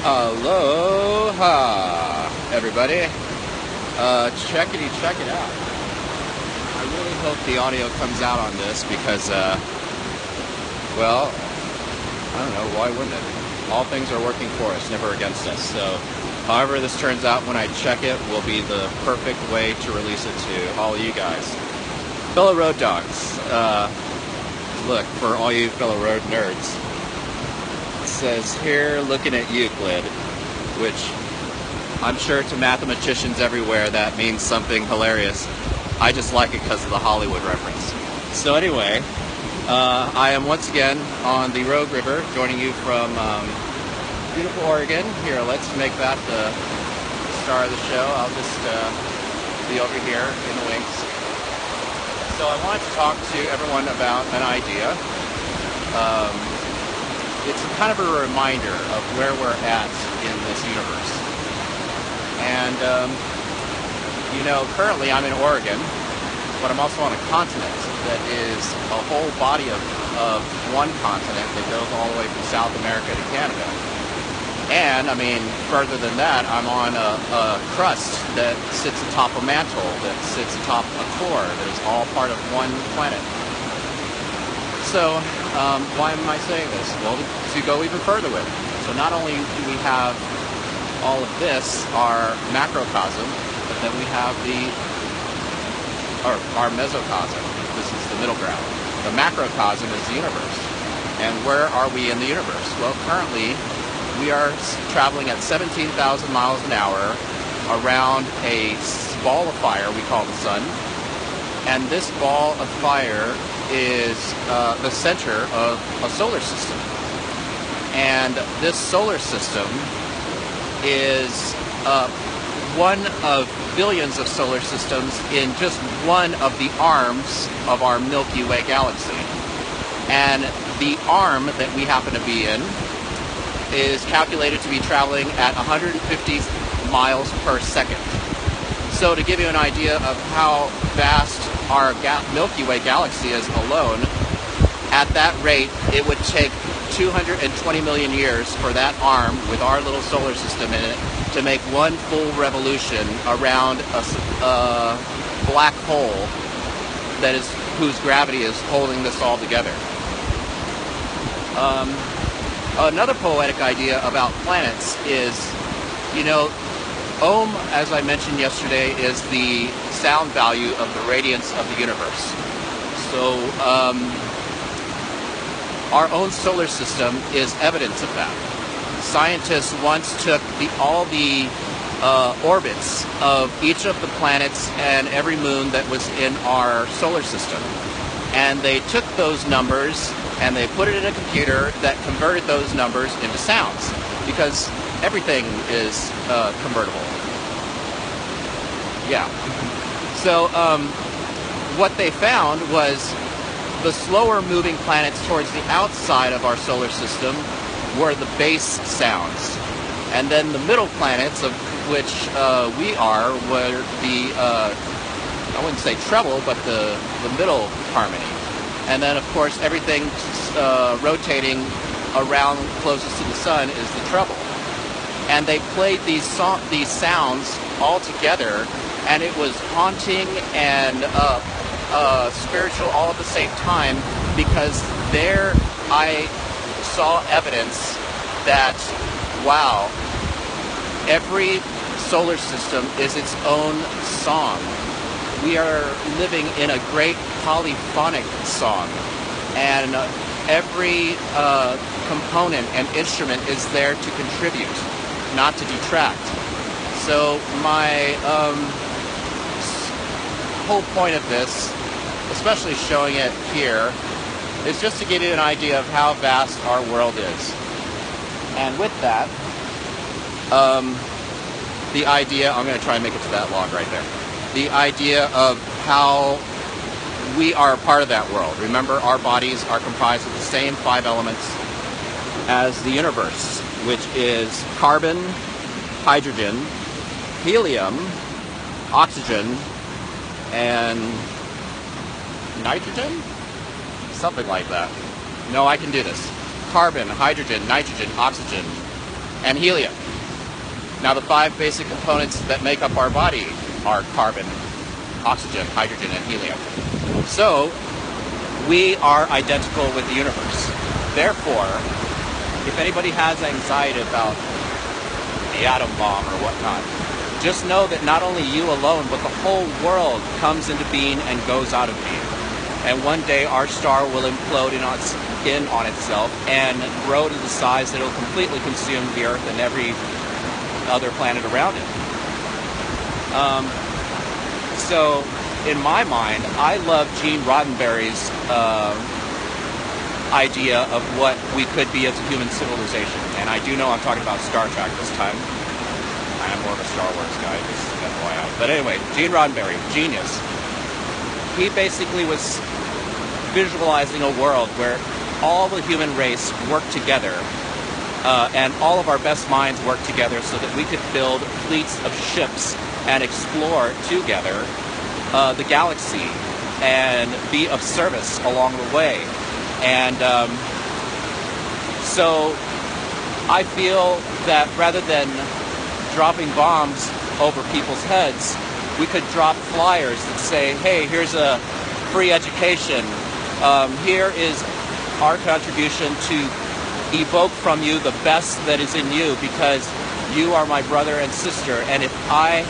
Aloha, everybody. Check it out. I really hope the audio comes out on this because, well, I don't know, why wouldn't it? All things are working for us, never against us. So, however this turns out when I check it will be the perfect way to release it to all you guys. Fellow road dogs, look, for all you fellow road nerds. It says here, looking at Euclid, which I'm sure to mathematicians everywhere that means something hilarious. I just like it because of the Hollywood reference. So anyway, I am once again on the Rogue River, joining you from beautiful Oregon. Here, let's make that the star of the show. I'll just be over here in the wings. So I wanted to talk to everyone about an idea. It's kind of a reminder of where we're at in this universe. And, currently I'm in Oregon, but I'm also on a continent that is a whole body of one continent that goes all the way from South America to Canada. And, further than that, I'm on a crust that sits atop a mantle, that sits atop a core, that is all part of one planet. So, why am I saying this? Well, to go even further with it. So not only do we have all of this, our macrocosm, but then we have our mesocosm. This is the middle ground. The macrocosm is the universe. And where are we in the universe? Well, currently, we are traveling at 17,000 miles an hour around a ball of fire we call the sun. And this ball of fire is the center of a solar system. And this solar system is one of billions of solar systems in just one of the arms of our Milky Way galaxy. And the arm that we happen to be in is calculated to be traveling at 150 miles per second. So to give you an idea of how vast our Milky Way galaxy is alone, at that rate, it would take 220 million years for that arm with our little solar system in it to make one full revolution around a black hole whose gravity is holding this all together. Another poetic idea about planets is, Ohm, as I mentioned yesterday, is the sound value of the radiance of the universe. So, our own solar system is evidence of that. Scientists once took all the orbits of each of the planets and every moon that was in our solar system. And they took those numbers and they put it in a computer that converted those numbers into sounds. Because everything is convertible. Yeah. So what they found was the slower moving planets towards the outside of our solar system were the bass sounds. And then the middle planets, of which we are, were the, I wouldn't say treble, but the middle harmony. And then, of course, everything rotating around closest to the sun is the treble. And they played these sounds all together, and it was haunting and spiritual all at the same time, because there I saw evidence that, wow, every solar system is its own song. We are living in a great polyphonic song, and every component and instrument is there to contribute, not to detract. So my whole point of this, especially showing it here, is just to give you an idea of how vast our world is. And with that, the idea, I'm going to try and make it to that log right there. The idea of how we are a part of that world. Remember, our bodies are comprised of the same 5 elements as the universe, which is carbon, hydrogen, helium, oxygen, and nitrogen? Something like that. No, I can do this. Carbon, hydrogen, nitrogen, oxygen, and helium. Now, the 5 basic components that make up our body are carbon, oxygen, hydrogen, and helium. So, we are identical with the universe. Therefore, if anybody has anxiety about the atom bomb or whatnot, just know that not only you alone, but the whole world comes into being and goes out of being. And one day our star will implode in on itself and grow to the size that it will completely consume the Earth and every other planet around it. So, in my mind, I love Gene Roddenberry's idea of what we could be as a human civilization. And I do know I'm talking about Star Trek this time. I am more of a Star Wars guy, just FYI. But anyway, Gene Roddenberry, genius. He basically was visualizing a world where all the human race worked together, and all of our best minds worked together so that we could build fleets of ships and explore together the galaxy and be of service along the way. And so I feel that rather than dropping bombs over people's heads, we could drop flyers that say, hey, here's a free education. Here is our contribution to evoke from you the best that is in you, because you are my brother and sister. And if I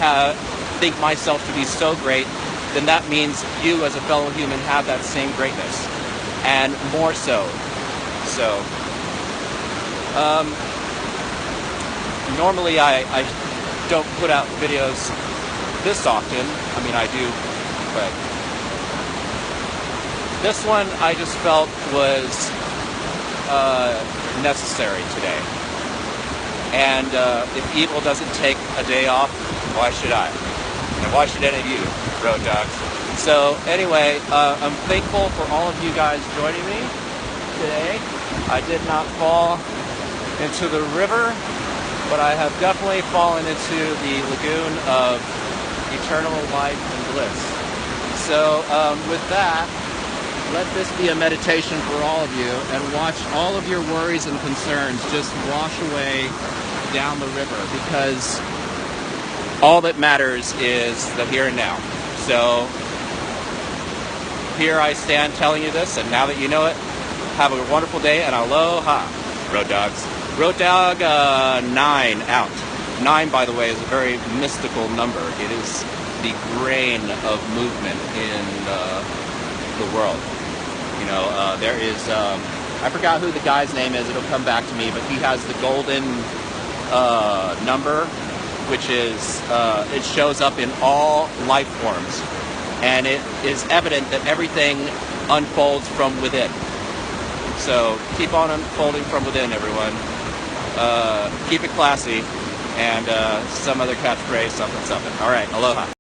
think myself to be so great, then that means you as a fellow human have that same greatness, and more so. So, normally I don't put out videos this often. I mean, I do, but this one I just felt was necessary today. And if evil doesn't take a day off, why should I? And why should any of you, road dogs? So anyway, I'm thankful for all of you guys joining me today. I did not fall into the river, but I have definitely fallen into the lagoon of eternal life and bliss. So with that, let this be a meditation for all of you, and watch all of your worries and concerns just wash away down the river, because all that matters is the here and now. So here I stand telling you this, and now that you know it, have a wonderful day, and aloha, road dogs. Road dog 9 out. 9, by the way, is a very mystical number. It is the grain of movement in the world. You know, there is, I forgot who the guy's name is, it'll come back to me, but he has the golden number, which is, it shows up in all life forms. And it is evident that everything unfolds from within. So keep on unfolding from within, everyone. Keep it classy, and some other catchphrase, something, something. All right, aloha.